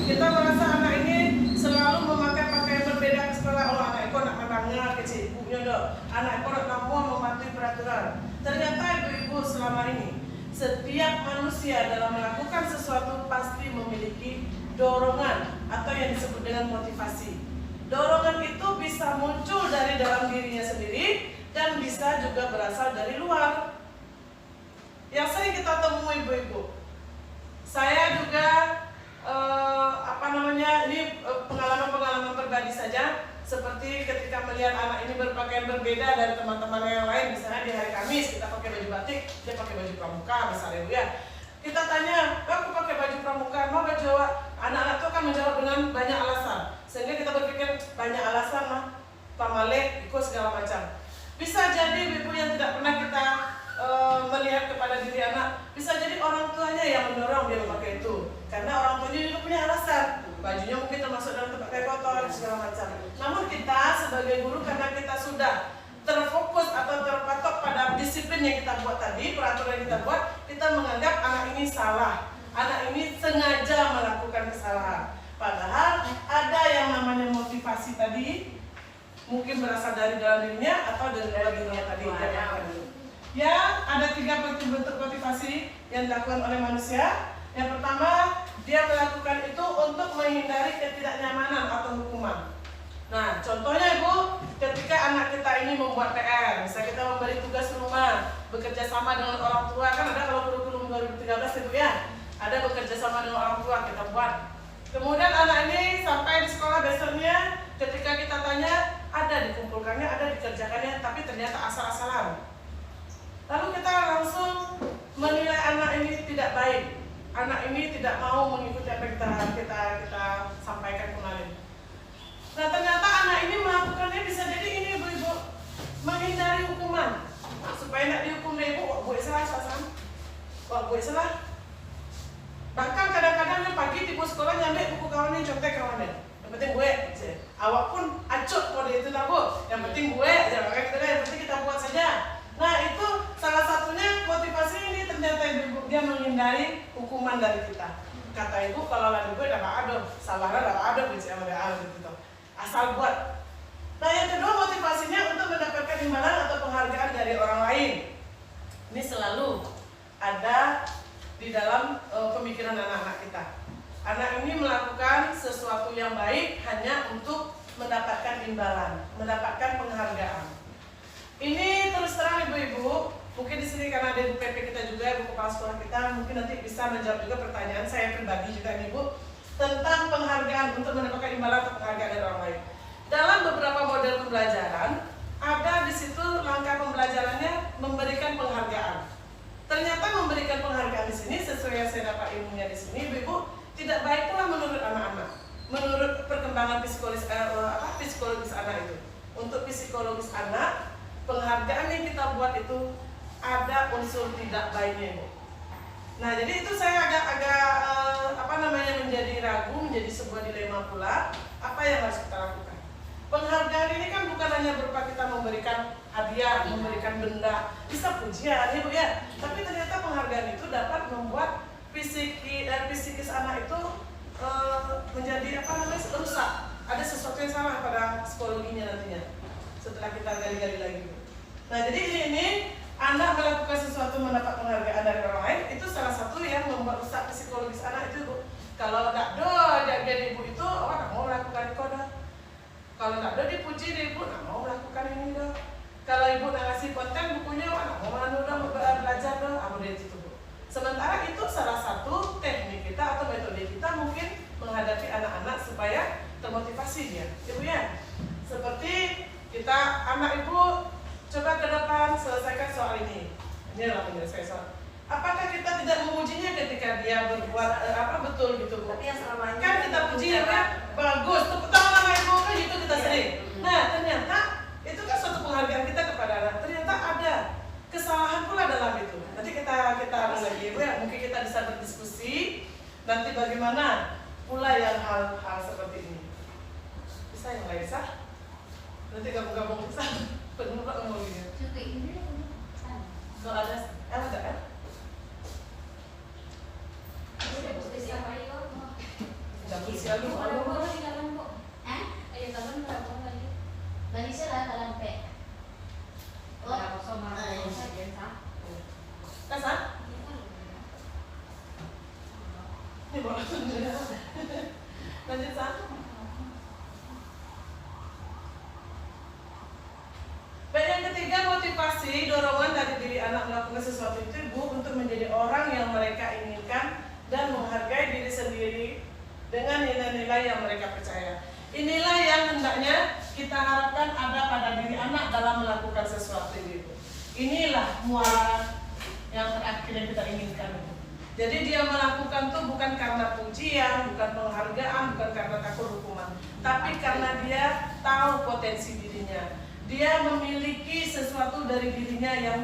Kita merasa anak ini selalu memakai pakaian berbeda ke sekolah. Anak itu nak menangnya kecil ibunya dok. Anak itu nak mau mematuhi peraturan. Ternyata ibu-ibu selama ini, setiap manusia dalam melakukan sesuatu pasti memiliki dorongan atau yang disebut dengan motivasi. Dorongan itu bisa muncul dari dalam dirinya sendiri dan bisa juga berasal dari luar. yang sering kita temui ibu-ibu. Saya juga ini pengalaman-pengalaman pribadi saja, seperti ketika melihat anak ini berpakaian berbeda dari teman-teman yang lain. Misalnya di hari Kamis kita pakai baju batik, dia pakai baju pramuka misalnya ya. Kita tanya, aku pakai baju pramuka, mau baju anak-anak itu akan menjawab dengan banyak alasan, sehingga kita berpikir banyak alasan lah, pamale, ikut segala macam. Bisa jadi ibu yang tidak pernah kita melihat kepada diri anak, bisa jadi orang tuanya yang mendorong dia memakai itu, karena orang tuanya juga punya alasan, bajunya mungkin termasuk dalam tempat kayak kotor segala macam. Namun kita sebagai guru, karena kita sudah terfokus atau terpatok pada disiplin yang kita buat tadi, peraturan yang kita buat, kita menganggap anak ini salah, anak ini sengaja melakukan kesalahan. Padahal ada yang namanya motivasi tadi, mungkin berasal dari dalam dirinya atau dari luar dirinya tadi. Ya, ada 3 bentuk motivasi yang dilakukan oleh manusia. Yang pertama, dia melakukan itu untuk menghindari ketidaknyamanan atau hukuman. Nah, contohnya ibu, ketika anak kita ini membuat PR, misalnya kita memberi tugas rumah, bekerja sama dengan orang tua, kan ada kalau kurikulum 2013 ibu ya, ada bekerja sama dengan orang tua kita buat. Kemudian anak ini sampai di sekolah besoknya, ketika kita tanya, ada dikumpulkannya, ada dikerjakannya, tapi ternyata asal-asalan. Lalu kita langsung menilai anak ini tidak baik, anak ini tidak mau mengikuti apa yang kita sampaikan kemarin. Nah, ternyata anak ini melakukannya bisa jadi ini ibu-ibu menghindari hukuman, supaya tidak dihukum deh ibu. Wah, gue salah, wah, gue salah. Bahkan kadang-kadang pagi tipu sekolah nyampe buku kawannya, contek kawannya. Yang penting gue, awak pun acut kode itu lah bu. Yang penting gue, jangan gitu deh. Yang penting kita buat saja. Nah, itu salah satunya motivasi ini, ternyata ibu dia menghindari hukuman dari kita. Kata ibu, kalau lagi gue udah ada, salahnya udah ada, bisa ada gitu. Asal buat. Nah, yang kedua motivasinya untuk mendapatkan imbalan atau penghargaan dari orang lain. Ini selalu ada di dalam pemikiran anak-anak kita. Anak ini melakukan sesuatu yang baik hanya untuk mendapatkan imbalan, mendapatkan penghargaan. Ini terus terang ibu-ibu, mungkin di sini karena ada ibu PP kita juga, ibu kepala sekolah kita, mungkin nanti bisa menjawab juga pertanyaan saya pribadi juga nih bu, tentang penghargaan untuk mendapatkan imbalan atau penghargaan dari orang lain. Dalam beberapa model pembelajaran, ada di situ langkah pembelajarannya memberikan penghargaan. Ternyata memberikan penghargaan di sini sesuai yang saya dapat ilmunya di sini, ibu, tidak baik pula menurut anak-anak, menurut perkembangan psikologis anak itu. Untuk psikologis anak, penghargaan yang kita buat itu ada unsur tidak baiknya, ibu. Nah, jadi itu saya agak menjadi ragu, menjadi sebuah dilema pula, apa yang harus kita lakukan. Penghargaan ini kan bukan hanya berupa kita memberikan hadiah, memberikan benda, bisa pujian ibu ya, tapi ternyata penghargaan itu dapat membuat psikis anak itu menjadi rusak. Ada sesuatu yang salah pada psikologinya nantinya setelah kita gali-gali lagi. Nah, jadi ini anak melakukan sesuatu mendapat penghargaan dari orang lain, itu salah satu yang membuat rusak psikologis anak itu bu. Kalau tidak jadi ibu itu, tidak mau melakukan kode. Kalau tidak dipuji ibu, tidak mau melakukan ini dong. Kalau ibu nak ngasih konten bukunya, tidak mau belajar dong, apa dia itu bu. Sementara itu salah satu teknik kita atau metode kita mungkin menghadapi anak-anak supaya termotivasi dia, ibu ya. Seperti kita anak ibu coba ke depan selesaikan soal ini. Ini adalah menyelesaikan soal. Apakah kita tidak memujinya ketika dia berbuat betul gitu bu? Tapi yang selama ini kan kita puji ya bagus, tepuk tangan sama ibu kan gitu kita sering. Nah, ternyata itu kan suatu penghargaan kita kepada anak. Ternyata ada kesalahan pula dalam itu. Nanti kita harus lagi ibu ya. Mungkin kita bisa berdiskusi nanti bagaimana pula yang hal seperti ini. Bisa yang lain bisa? Nanti gabung-gabung bisa. Penuh pak ngomongnya. Kalau ada kan? Dapur siapa lu? Kasar? Ini boleh lanjut satu. Baik, yang ketiga motivasi dorongan dari diri anak melakukan sesuatu itu ibu untuk menjadi orang yang mereka inginkan dan menghargai diri sendiri dengan nilai-nilai yang mereka percaya. Inilah yang hendaknya kita harapkan ada pada diri anak dalam melakukan sesuatu itu. Inilah muara yang terakhir yang kita inginkan. Jadi dia melakukan itu bukan karena pujian, bukan penghargaan, bukan karena takut hukuman, tapi karena dia tahu potensi dirinya. Dia memiliki sesuatu dari dirinya yang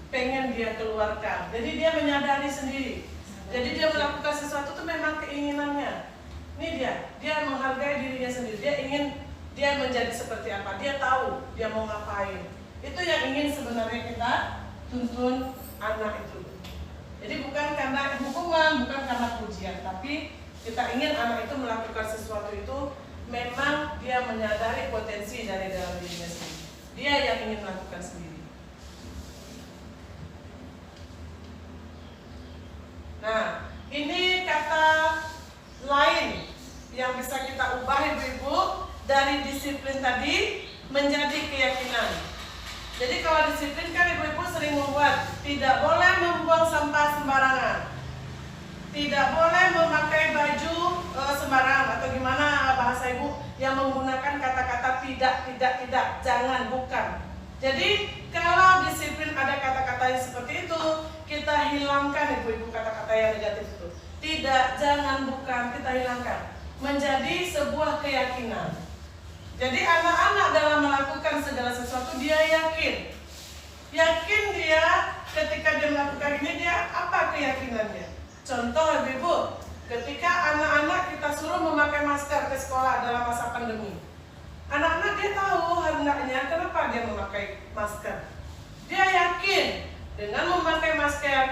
pengen dia keluarkan. Jadi dia menyadari sendiri. Jadi dia melakukan sesuatu itu memang keinginannya. Ini dia menghargai dirinya sendiri. Dia ingin dia menjadi seperti apa. Dia tahu dia mau ngapain. Itu yang ingin sebenarnya kita tuntun anak itu. Jadi bukan karena hukuman, bukan karena pujian, tapi kita ingin anak itu melakukan sesuatu itu memang dia menyadari potensi dari dalam dirinya sendiri. Dia yang ingin melakukan sendiri. Nah, ini kata lain yang bisa kita ubah ibu-ibu dari disiplin tadi menjadi keyakinan. Jadi kalau disiplin kan ibu-ibu sering membuat tidak boleh membuang sampah sembarangan, tidak boleh memakai baju sembarangan, atau gimana bahasa ibu yang menggunakan kata-kata tidak, jangan, bukan. Jadi kalau disiplin ada kata-kata yang seperti itu, kita hilangkan ibu-ibu kata-kata yang negatif itu. Tidak, jangan, bukan, kita hilangkan. Menjadi sebuah keyakinan. Jadi anak-anak dalam melakukan segala sesuatu dia yakin. Yakin dia ketika dia melakukan ini, dia apa keyakinannya? Contoh ibu-ibu, ketika anak-anak kita suruh memakai masker ke sekolah dalam masa pandemi. Anak-anak dia tahu hendaknya kenapa dia memakai masker. Dia yakin dengan memakai masker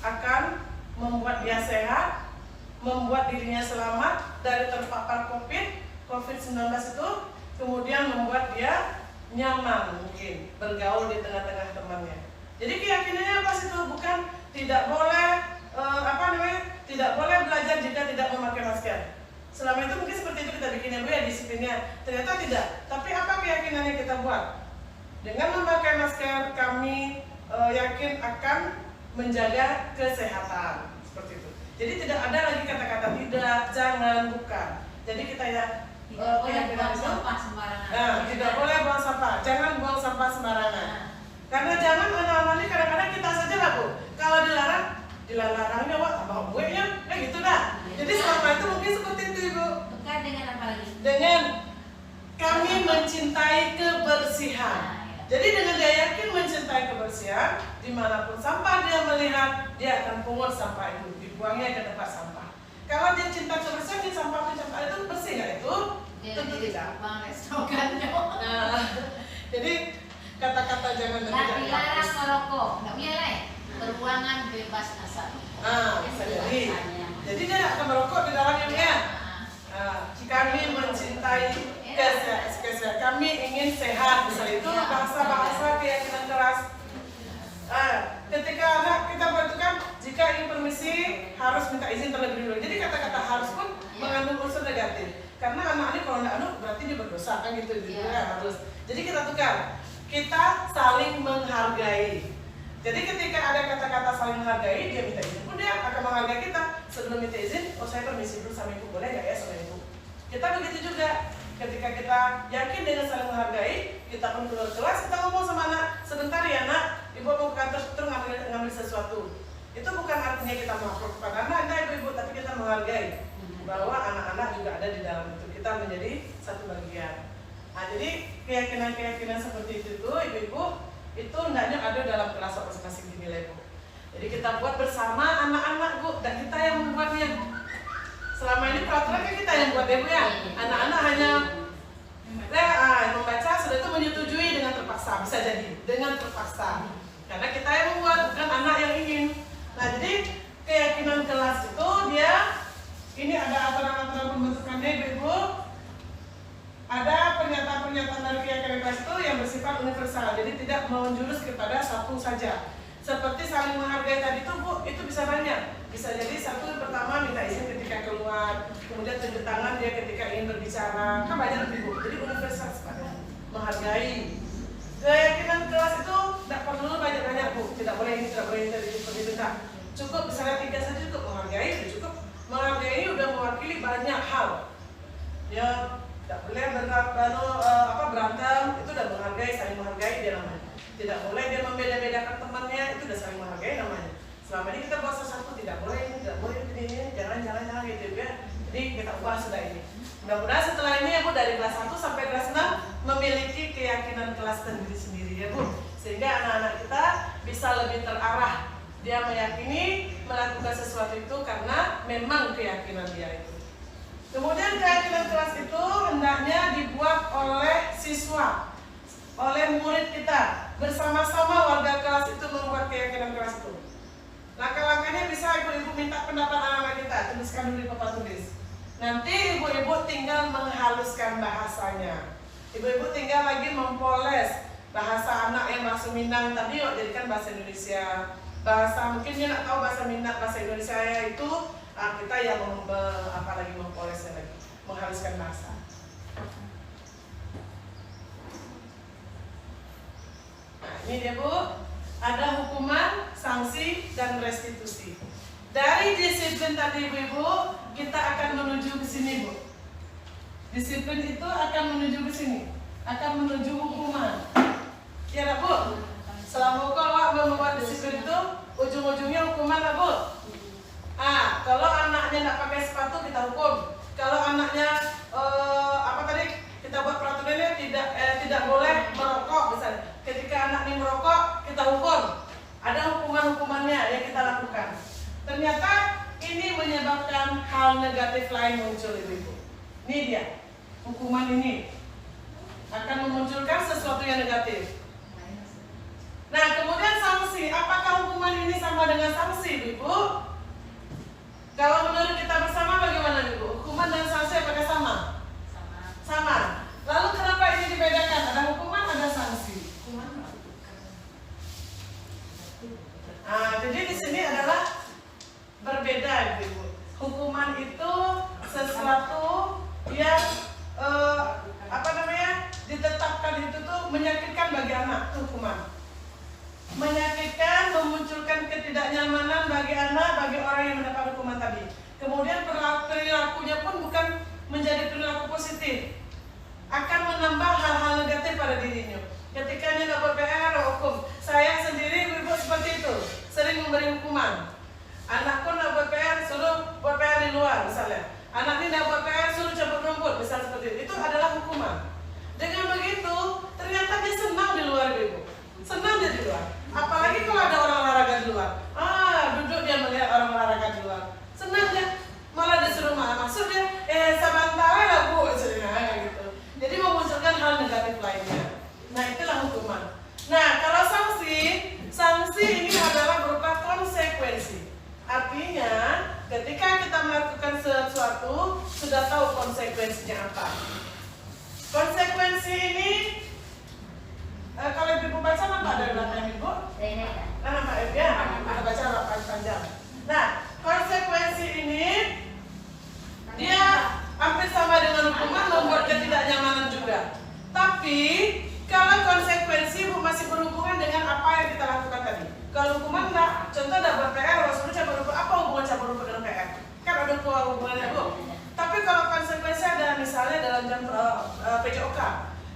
akan membuat dia sehat, membuat dirinya selamat dari terpapar COVID-19 itu, kemudian membuat dia nyaman mungkin bergaul di tengah-tengah temannya. Jadi keyakinannya apa sih itu? Bukan tidak boleh tidak boleh belajar jika tidak memakai masker. Selama itu mungkin seperti itu kita bikin ya disiplinnya. Ternyata tidak. Tapi apa keyakinan yang kita buat? Dengan memakai masker kami yakin akan menjaga kesehatan. Seperti itu. Jadi tidak ada lagi kata-kata tidak, jangan, bukan. Jadi kita tidak boleh buang sampah sembarangan. Nah, tidak boleh buang sampah. Jangan buang sampah sembarangan. Karena jangan anak-anak ini kadang-kadang kita saja lah Bu. Kalau dilarangnya wah tambah gue nya, gitu dah. Jadi selama itu mungkin seperti itu Ibu. Bukan dengan apa lagi? Dengan kami mencintai kebersihan. Jadi dengan dia yakin mencintai kebersihan, dimanapun sampah dia melihat, dia akan pungut sampah itu, dibuangnya ke tempat sampah. Kalau dia cinta kebersihan, di sampah itu bersih nggak itu? Tentu tidak. Nah, jadi kata-kata jangan dan tidak. Dilarang merokok, nggak boleh lah. Berruangan bebas asap. Bisa jadi. Jadi dia akan merokok di dalamnya ya. Kami mencintai kesehatan, kami ingin sehat. Misalnya itu bahasa-bahasa keyakinan keras. Ketika anak kita bertukar, jika ingin permisi harus minta izin terlebih dulu. Jadi kata-kata harus pun mengandung unsur negatif. Karena anak ini kalau tidak anu berarti dia berdosa kan gitu harus. Jadi kita tukar. Kita saling menghargai. Jadi ketika ada kata-kata saling menghargai, dia minta izin pun dia akan menghargai kita. Sebelum minta izin, oh saya permisi dulu sama ibu, boleh nggak ya sama ibu? Kita begitu juga. Ketika kita yakin dengan saling menghargai, kita pun keluar kelas, kita ngomong sama anak, sebentar ya nak, ibu mau ke kantor ngambil sesuatu. Itu bukan artinya kita melapor kepada anak, ibu-ibu, tapi kita menghargai bahwa anak-anak juga ada di dalam itu. Kita menjadi satu bagian. Nah, jadi keyakinan-keyakinan seperti itu tuh, ibu-ibu, itu hendaknya ada dalam kelas masing-masing dinilai Bu. Jadi kita buat bersama anak-anak Bu, dan kita yang membuatnya. Selama ini peraturan kan kita yang buat ya Bu ya. Anak-anak hanya membaca, sudah itu menyetujui dengan terpaksa, bisa jadi dengan terpaksa. Karena kita yang membuat, bukan anak yang ingin. Nah jadi keyakinan kelas itu dia, ini ada aturan-aturan pembentukannya Ibu. Ada pernyataan-pernyataan dari keyakinan kelas itu yang bersifat universal, jadi tidak menjurus kepada satu saja. Seperti saling menghargai tadi itu Bu, itu bisa banyak. Bisa jadi satu pertama minta izin ketika keluar, kemudian tunjuk tangan dia ketika ingin berbicara, kan banyak Bu. Jadi universal sebenarnya, menghargai. Keyakinan kelas itu tidak perlu banyak-banyak Bu, tidak boleh ini, tidak boleh ini, seperti itu tak. cukup misalnya 3 saja cukup, menghargai sudah cukup. Menghargai ini udah mewakili banyak hal. Ya, tidak boleh berantem, itu udah menghargai, saling menghargai dia namanya. Tidak boleh dia membeda-bedakan temannya, itu udah saling menghargai namanya. Selama ini kita buat sesuatu tidak boleh ini, jangan gitu ya. Jadi kita ubah sudah ini. Mudah-mudahan setelah ini ya Bu, dari kelas 1 sampai kelas 6 memiliki keyakinan kelas sendiri-sendiri ya Bu. Sehingga anak-anak kita bisa lebih terarah. Dia meyakini melakukan sesuatu itu karena memang keyakinan dia itu. Kemudian keyakinan kelas itu hendaknya dibuat oleh siswa, oleh murid kita. Bersama-sama warga kelas itu membuat keyakinan kelas itu. Langkah-langkahnya bisa ibu-ibu minta pendapat anak-anak kita, tuliskan dulu di papan tulis. Nanti ibu-ibu tinggal menghaluskan bahasanya. Ibu-ibu tinggal lagi mempoles bahasa anak yang bahasa Minang tadi, yuk jadikan bahasa Indonesia. Bahasa mungkin dia nak tahu bahasa Minang, bahasa Indonesia itu kita yang mempolesnya lagi, menghaluskan bahasa. Nah ini dia Bu, ada hukuman, sanksi, dan restitusi. Dari disiplin tadi ibu-ibu, kita akan menuju ke sini Bu. Disiplin itu akan menuju ke sini, akan menuju hukuman. Ya Bu, selama kalau membuat disiplin itu, ujung-ujungnya hukuman lah Bu. Kalau anaknya tidak pakai sepatu kita hukum. Kalau anaknya kita buat peraturannya tidak boleh merokok misalnya. Ketika anak ini merokok kita hukum. Ada hukuman-hukumannya yang kita lakukan. Ternyata ini menyebabkan hal negatif lain muncul ibu-ibu. Ini dia, hukuman ini akan memunculkan sesuatu yang negatif. Nah kemudian sanksi, apakah hukuman ini sama dengan sanksi ibu? Kalau menurut kita bersama bagaimana ibu? Hukuman dan sanksi apakah sama? Sama. Lalu kenapa ini dibedakan? Ada hukuman, ada sanksi. Jadi di sini adalah berbeda ibu. Hukuman itu sesuatu yang ditetapkan itu tuh menyakitkan bagi anak, hukuman. Menyakitkan, memunculkan ketidaknyamanan bagi anak, bagi orang yang mendapat hukuman tadi. Kemudian perilakunya pun bukan menjadi perilaku positif, akan menambah hal-hal negatif pada dirinya. Ketika dia tidak buat PR, hukum. Saya sendiri ibu seperti itu, sering memberi hukuman. Anak pun tidak buat PR, suruh buat PR di luar misalnya. Anak ini tidak buat PR, suruh cabut rumput, misalnya seperti itu. Itu adalah hukuman. Dengan begitu, ternyata dia senang di luar ibu. Senang dia di luar. Apalagi kalau ada orang olahraga di luar. Duduk dia melihat orang olahraga di luar. Senang dia. Malah disuruh masuk dia. Sebentar lah Bu. Gitu. Jadi memunculkan hal negatif lainnya. Nah itulah hukuman. Nah kalau sanksi ini adalah berupa konsekuensi. Artinya ketika kita melakukan sesuatu sudah tahu konsekuensinya apa. Konsekuensi ini kalau ibu baca nampak ada belakang ibu? Nampak ya, kita baca panjang. Nah, konsekuensi ini dia hampir sama dengan hukuman, membuat ketidaknyamanan juga. Tapi kalau konsekuensi ibu masih berhubungan dengan apa yang kita lakukan tadi. Kalau hukuman enggak, contoh ada buat PR, Rasulullah cabut rumput, apa hubungan cabut rumput dengan PR? Kan ada hubungannya Bu. Tapi kalau konsekuensi ada misalnya dalam jam PJOK,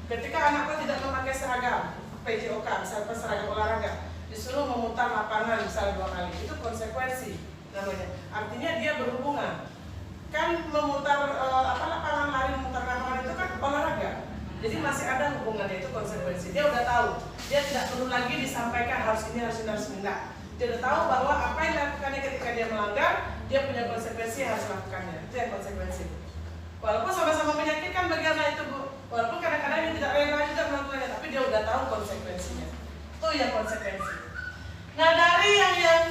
ketika anakku tidak memakai seragam PJOK, misalnya seragam olahraga, disuruh memutar lapangan misalnya 2 kali, itu konsekuensi namanya. Artinya dia berhubungan. Kan memutar lapangan lari, memutar lapangan itu kan olahraga. Jadi masih ada hubungannya, itu konsekuensi. Dia udah tahu, dia tidak perlu lagi disampaikan harus ini, harus ini, harus ini. Enggak. Dia udah tahu bahwa apa yang dilakukannya ketika dia melanggar, dia punya konsekuensi yang harus lakukannya. Itu yang konsekuensi. Walaupun sama-sama menyakitkan bagi anak itu Bu. Walaupun kadang-kadang dia tidak rela juga melakukannya, tapi dia udah tahu konsekuensinya. Itu yang konsekuensi. Nah dari yang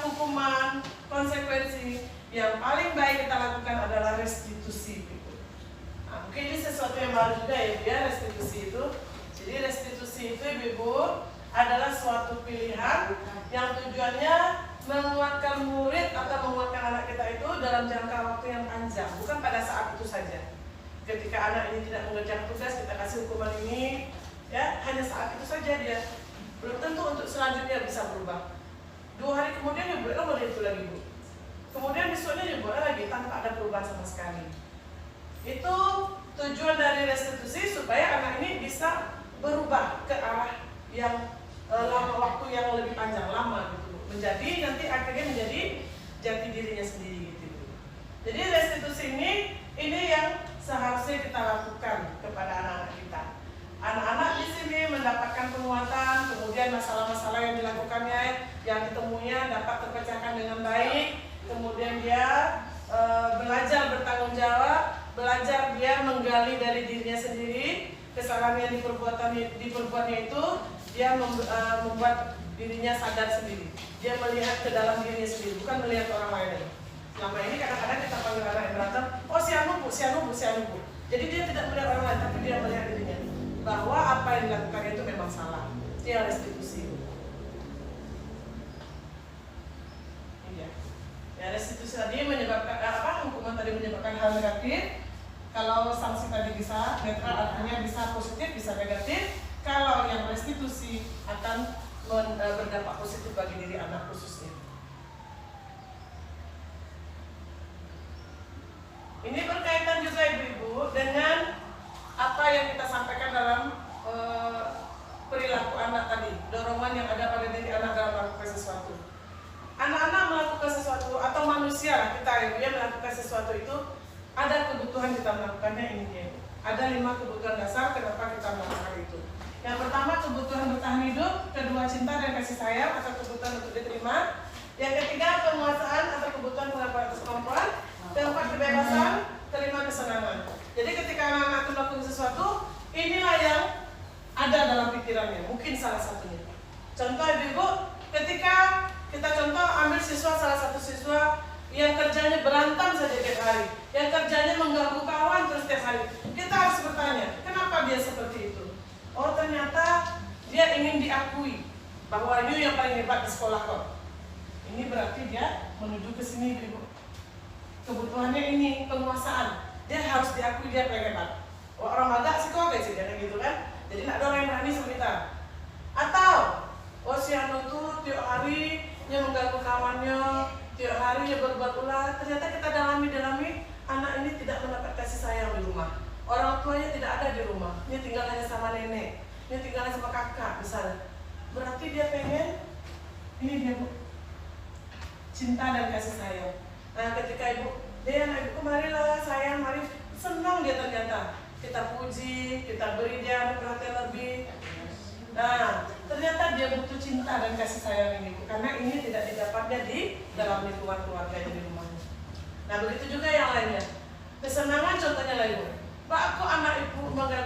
hukuman, konsekuensi, yang paling baik kita lakukan adalah restitusi. Nah, mungkin ini sesuatu yang baru juga ya restitusi itu. Jadi restitusi itu ibu adalah suatu pilihan yang tujuannya menguatkan murid atau menguatkan anak kita itu dalam jangka waktu yang panjang, bukan pada saat itu saja. Ketika anak ini tidak mengerjakan tugas, kita kasih hukuman ini, ya hanya saat itu saja dia. Belum tentu untuk selanjutnya bisa berubah. 2 hari kemudian dia boleh model itu lagi Bu. Kemudian besoknya dia boleh lagi tanpa ada perubahan sama sekali. Itu tujuan dari restitusi supaya anak ini bisa berubah ke arah yang lama, waktu yang lebih panjang, lama gitu Bu. Menjadi nanti akhirnya menjadi jati dirinya sendiri gitu Bu. Jadi restitusi ini yang seharusnya kita lakukan kepada anak-anak kita. Anak-anak di sini mendapatkan penguatan, kemudian masalah-masalah yang dilakukannya, yang ditemunya dapat terpecahkan dengan baik, kemudian dia belajar bertanggung jawab, belajar dia menggali dari dirinya sendiri, kesalahan yang diperbuatnya itu, dia membuat dirinya sadar sendiri, dia melihat ke dalam dirinya sendiri, bukan melihat orang lain. Selama ini kadang-kadang kita panggil anak yang berantem, oh si anu bu, si anu bu, si anu bu. Jadi dia tidak melihat orang lain, tapi dia melihat dirinya bahwa apa yang dilakukan itu memang salah. Dia restitusi. Iya. Ya, restitusi tadi menyebabkan hukuman tadi menyebabkan hal negatif. Kalau sanksi tadi bisa netral, artinya bisa positif, bisa negatif. Kalau yang restitusi akan berdampak positif bagi diri anak khususnya. Ini berkaitan juga ibu-ibu dengan apa yang kita sampaikan dalam perilaku anak tadi, dorongan yang ada pada diri anak dalam melakukan sesuatu. Anak-anak melakukan sesuatu atau manusia kita ibu yang melakukan sesuatu itu ada kebutuhan kita melakukannya ini dia. Ada 5 kebutuhan dasar kenapa kita melakukan itu. Yang pertama kebutuhan bertahan hidup, kedua cinta dan kasih sayang atau kebutuhan untuk diterima. Yang ketiga penguasaan atau kebutuhan pengakuan atas kemampuan. Keempat kebebasan, kelima kesenangan. Jadi ketika anak-anak itu melakukan sesuatu, inilah yang ada dalam pikirannya. Mungkin salah satunya. Contoh ibu, ketika kita contoh ambil salah satu siswa yang kerjanya berantem saja tiap hari, yang kerjanya mengganggu kawan terus tiap hari. Kita harus bertanya, kenapa dia seperti itu? Oh ternyata dia ingin diakui bahwa ini yang paling hebat di sekolah kok. Ini berarti dia menuju ke sini ibu. Kebutuhannya ini penguasaan, dia harus diakui dia paling hebat. Orang agak sih kok sih kayak gitu kan. Jadi nak ada orang yang berani sama kita. Atau si anu tuh tiap hari yang mengganggu kawannya, tiap hari dia berbuat ulah. Ternyata kita dalami anak ini tidak mendapat kasih sayang di rumah. Orang tuanya tidak ada di rumah. Dia tinggal hanya sama nenek, dia tinggal sama kakak misalnya. Berarti dia pengen ini dia bu, cinta dan kasih sayang. Nah ketika ibu, dia anak ibu marilah sayang, mari, senang dia ternyata. Kita puji, kita beri dia perhatian lebih. Nah ternyata dia butuh cinta dan kasih sayang ini, karena ini tidak didapatnya di dalam lingkungan keluarga di rumahnya. Nah begitu juga yang lainnya. Kesenangan contohnya lain. Pak, kok anak ibu mengganggu